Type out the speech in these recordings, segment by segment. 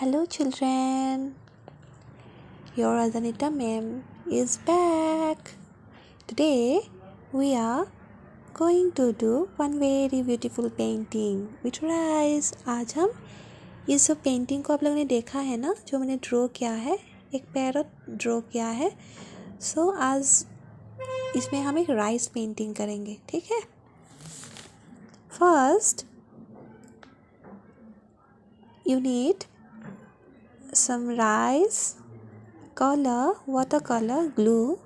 Hello children, your Adanita ma'am is back. Today we are going to do one very beautiful painting with rice. आज हम इस जो painting को आप लोगों ने देखा है ना, जो मैंने ड्रॉ किया है, एक पैरट ड्रॉ किया है। सो आज इसमें हम एक राइस पेंटिंग करेंगे, ठीक है। First you need some rice, color, watercolor, glue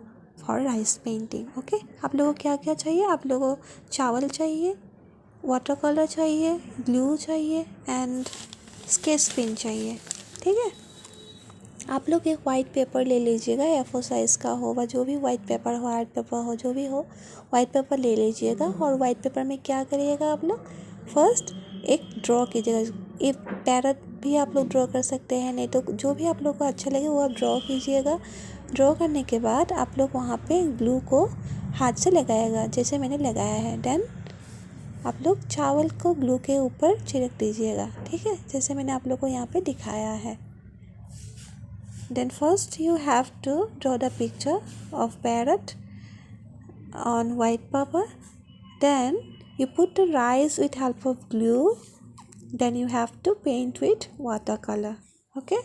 for rice painting. Okay आप लोगों को क्या क्या चाहिए? आप लोगों को चावल चाहिए, वाटर कलर चाहिए, ग्लू चाहिए एंड स्केच पेन चाहिए, ठीक है। आप लोग एक वाइट पेपर ले लीजिएगा, A4 साइज़ का होगा, जो भी वाइट पेपर हो, आर्ट पेपर हो, जो भी हो, वाइट पेपर ले लीजिएगा। और वाइट पेपर में क्या करिएगा आप लोग? फर्स्ट एक ड्रॉ कीजिएगा। एक पैरट भी आप लोग ड्रॉ कर सकते हैं, नहीं तो जो भी आप लोग को अच्छा लगे वो आप ड्रॉ कीजिएगा। ड्रॉ करने के बाद आप लोग वहाँ पे ग्लू को हाथ से लगाएगा, जैसे मैंने लगाया है। देन आप लोग चावल को ग्लू के ऊपर छिड़क दीजिएगा, ठीक है, जैसे मैंने आप लोग को यहाँ पे दिखाया है। Then first you have to draw the picture of parrot on white paper. Then you put the rice with help of glue. Then you have to paint with watercolor. Okay.